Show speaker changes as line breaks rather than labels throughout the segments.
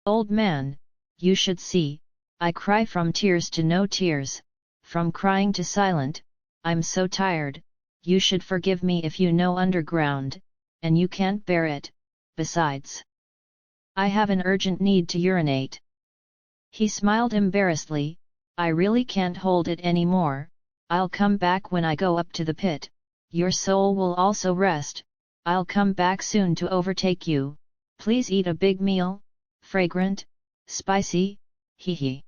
Old man, you should see, I cry from tears to no tears, from crying to silent, I'm so tired, you should forgive me if you know underground, and you can't bear it, besides. I have an urgent need to urinate. He smiled embarrassedly, I really can't hold it anymore, I'll come back when I go up to the pit, your soul will also rest, I'll come back soon to overtake you, please eat a big meal, fragrant, spicy, hee.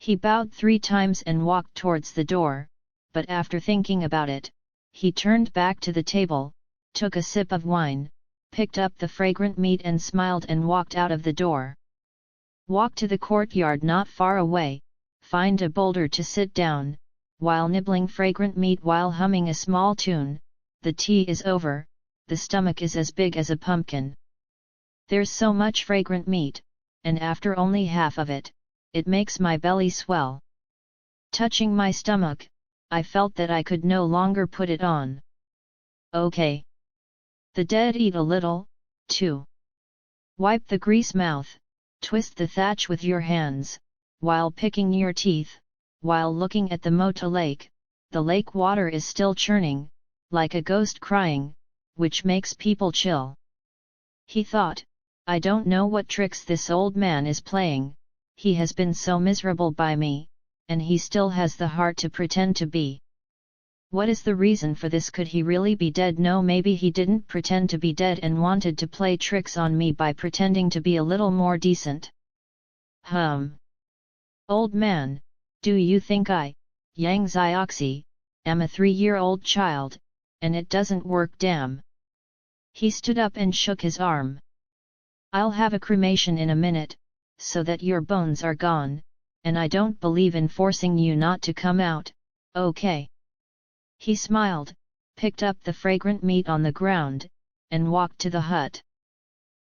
He bowed 3 times and walked towards the door, but after thinking about it, he turned back to the table, took a sip of wine, picked up the fragrant meat and smiled and walked out of the door. Walk to the courtyard not far away, find a boulder to sit down, while nibbling fragrant meat while humming a small tune, the tea is over, the stomach is as big as a pumpkin. There's so much fragrant meat, and after only half of it, it makes my belly swell. Touching my stomach, I felt that I could no longer put it on. Okay. The dead eat a little, too. Wipe the grease mouth, twist the thatch with your hands, while picking your teeth, while looking at the Mota lake, the lake water is still churning, like a ghost crying, which makes people chill. He thought, I don't know what tricks this old man is playing, he has been so miserable by me, and he still has the heart to pretend to be. What is the reason for this? Could he really be dead? No, maybe he didn't pretend to be dead and wanted to play tricks on me by pretending to be a little more decent. Old man, do you think I, Yang Xiaoxie, am a 3-year-old child, and it doesn't work? Damn. He stood up and shook his arm. I'll have a cremation in a minute, so that your bones are gone, and I don't believe in forcing you not to come out, okay? He smiled, picked up the fragrant meat on the ground, and walked to the hut.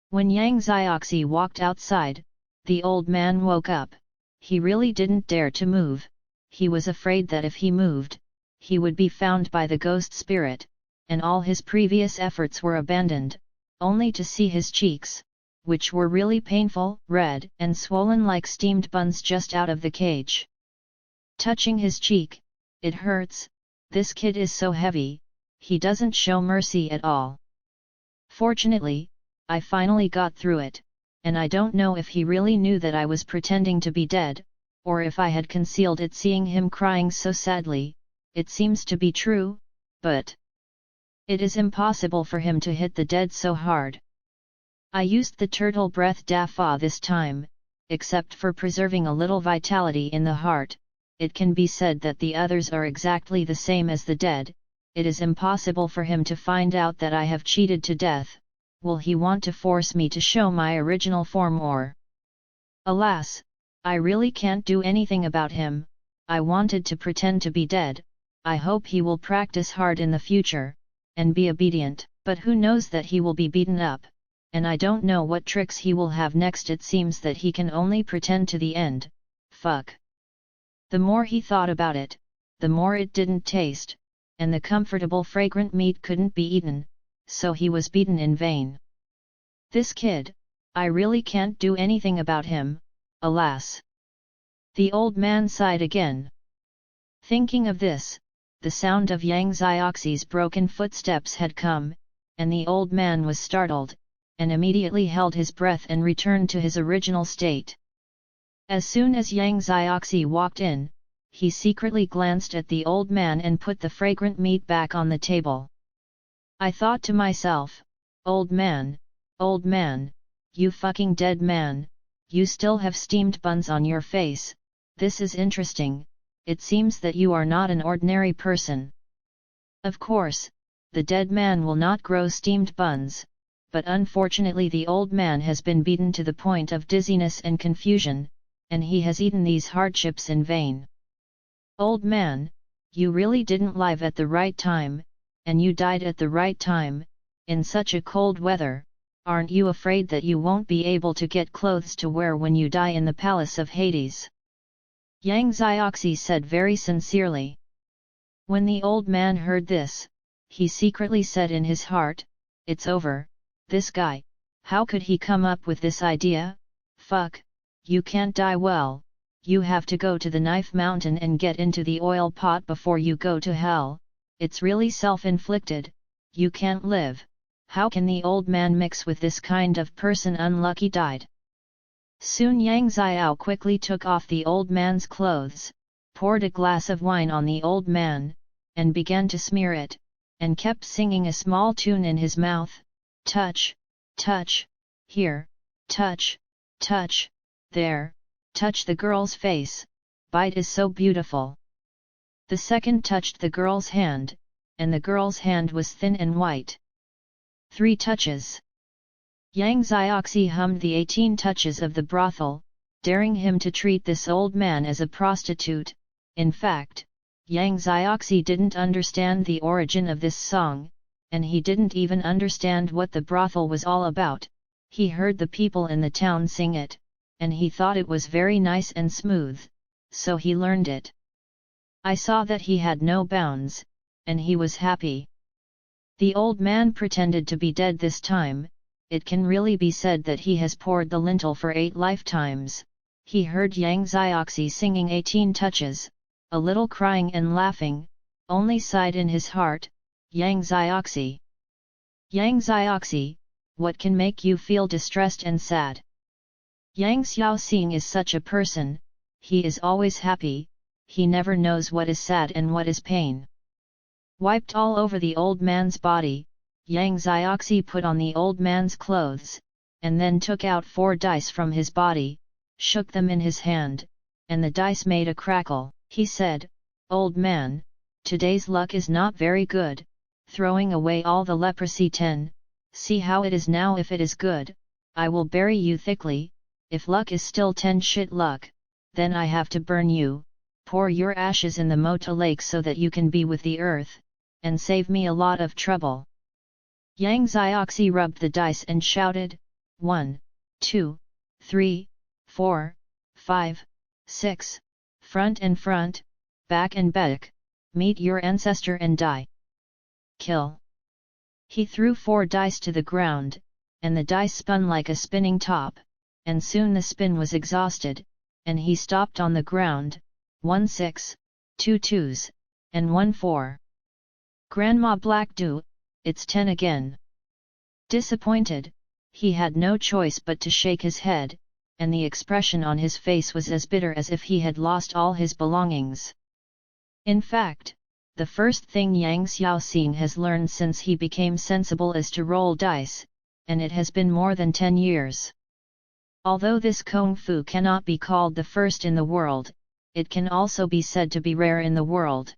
When Yang Xiaoxie walked outside, the old man woke up. He really didn't dare to move, he was afraid that if he moved, he would be found by the ghost spirit, and all his previous efforts were abandoned, only to see his cheeks, which were really painful, red and swollen like steamed buns just out of the cage. Touching his cheek, it hurts, this kid is so heavy, he doesn't show mercy at all. Fortunately, I finally got through it, and I don't know if he really knew that I was pretending to be dead, or if I had concealed it. Seeing him crying so sadly, it seems to be true, but it is impossible for him to hit the dead so hard. I used the turtle breath Dafa this time, except for preserving a little vitality in the heart. It can be said that the others are exactly the same as the dead. It is impossible for him to find out that I have cheated to death. Will he want to force me to show my original form or? Alas, I really can't do anything about him. I wanted to pretend to be dead. I hope he will practice hard in the future, and be obedient, but who knows that he will be beaten up, and I don't know what tricks he will have next. It seems that he can only pretend to the end. Fuck. The more he thought about it, the more it didn't taste, and the comfortable fragrant meat couldn't be eaten, so he was beaten in vain. This kid, I really can't do anything about him, alas. The old man sighed again. Thinking of this, the sound of Yang Xiaoxie's broken footsteps had come, and the old man was startled, and immediately held his breath and returned to his original state. As soon as Yang Xiaoxie walked in, he secretly glanced at the old man and put the fragrant meat back on the table. I thought to myself, old man, you fucking dead man, you still have steamed buns on your face, this is interesting, it seems that you are not an ordinary person. Of course, the dead man will not grow steamed buns, but unfortunately the old man has been beaten to the point of dizziness and confusion, and he has eaten these hardships in vain. Old man, you really didn't live at the right time, and you died at the right time, in such a cold weather. Aren't you afraid that you won't be able to get clothes to wear when you die in the palace of Hades? Yang Xiaoxie said very sincerely. When the old man heard this, he secretly said in his heart, it's over, this guy, how could he come up with this idea? Fuck, you can't die well, you have to go to the knife mountain and get into the oil pot before you go to hell, it's really self-inflicted, you can't live, how can the old man mix with this kind of person? Unlucky died. Soon Yang Xiao quickly took off the old man's clothes, poured a glass of wine on the old man, and began to smear it, and kept singing a small tune in his mouth, touch, touch, here, touch, touch, there, touch the girl's face, bite is so beautiful. The second touched the girl's hand, and the girl's hand was thin and white. 3 touches. Yang Xiaoxie hummed the 18 touches of the brothel, daring him to treat this old man as a prostitute. In fact, Yang Xiaoxie didn't understand the origin of this song, and he didn't even understand what the brothel was all about. He heard the people in the town sing it, and he thought it was very nice and smooth, so he learned it. I saw that he had no bounds, and he was happy. The old man pretended to be dead this time. It can really be said that he has poured the lintel for 8 lifetimes. He heard Yang Xiaoxie singing 18 touches, a little crying and laughing, only sighed in his heart, Yang Xiaoxie. Yang Xiaoxie, what can make you feel distressed and sad? Yang Xiaoxing is such a person, he is always happy, he never knows what is sad and what is pain. Wiped all over the old man's body, Yang Xiaoxie put on the old man's clothes, and then took out 4 dice from his body, shook them in his hand, and the dice made a crackle. He said, "Old man, today's luck is not very good, throwing away all the leprosy 10, see how it is now. If it is good, I will bury you thickly, if luck is still 10 shit luck, then I have to burn you, pour your ashes in the Mota lake so that you can be with the earth, and save me a lot of trouble." Yang Xiaoxie rubbed the dice and shouted, 1, 2, 3, 4, 5, 6, front and front, back and back, meet your ancestor and die. Kill. He threw 4 dice to the ground, and the dice spun like a spinning top, and soon the spin was exhausted, and he stopped on the ground, 1 6, 2 2s, and 1 4. Grandma Black Do, it's 10 again. Disappointed, he had no choice but to shake his head, and the expression on his face was as bitter as if he had lost all his belongings. In fact, the first thing Yang Xiaoxing has learned since he became sensible is to roll dice, and it has been more than 10 years. Although this Kung Fu cannot be called the first in the world, it can also be said to be rare in the world.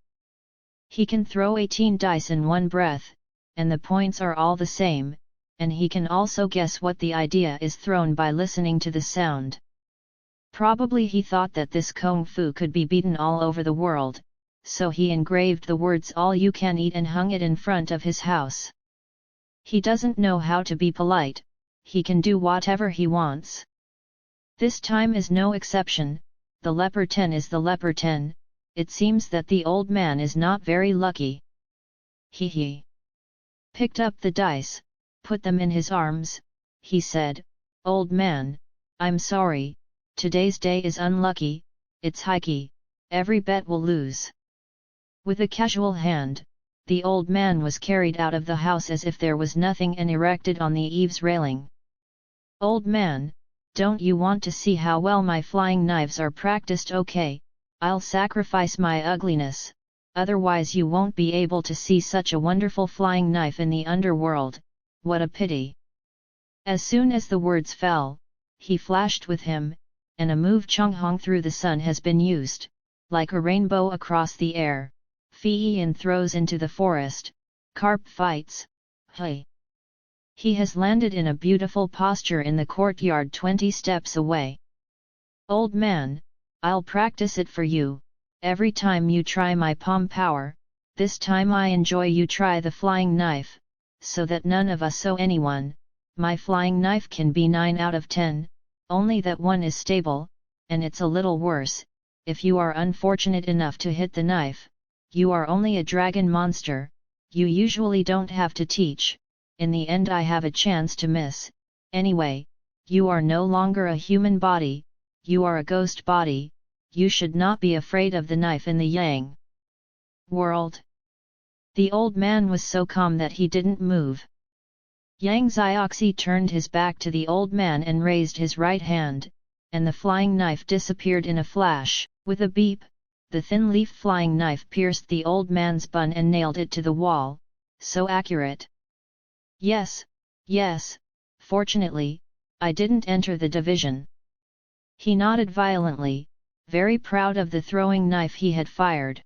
He can throw 18 dice in one breath, and the points are all the same, and he can also guess what the idea is thrown by listening to the sound. Probably he thought that this Kung Fu could be beaten all over the world, so he engraved the words "all you can eat" and hung it in front of his house. He doesn't know how to be polite, he can do whatever he wants. This time is no exception, the leper 10 is the leper 10, it seems that the old man is not very lucky. He picked up the dice, put them in his arms, he said, "Old man, I'm sorry, today's day is unlucky, it's hikey, every bet will lose." With a casual hand, the old man was carried out of the house as if there was nothing and erected on the eaves railing. "Old man, don't you want to see how well my flying knives are practiced? Okay, I'll sacrifice my ugliness, otherwise you won't be able to see such a wonderful flying knife in the underworld, what a pity." As soon as the words fell, he flashed with him, and a move Chonghong through the sun has been used, like a rainbow across the air, Feiyin throws into the forest, carp fights, hey! He has landed in a beautiful posture in the courtyard 20 steps away. "Old man, I'll practice it for you, every time you try my palm power, this time I enjoy you try the flying knife, so that none of us owe anyone. My flying knife can be 9 out of 10, only that one is stable, and it's a little worse, if you are unfortunate enough to hit the knife, you are only a dragon monster, you usually don't have to teach, in the end I have a chance to miss, anyway, you are no longer a human body, you are a ghost body, you should not be afraid of the knife in the Yang world. The old man was so calm that he didn't move. Yang Xiaoxie turned his back to the old man and raised his right hand, and the flying knife disappeared in a flash. With a beep, the thin leaf flying knife pierced the old man's bun and nailed it to the wall, so accurate. Yes, yes, fortunately, I didn't enter the division. He nodded violently, very proud of the throwing knife he had fired.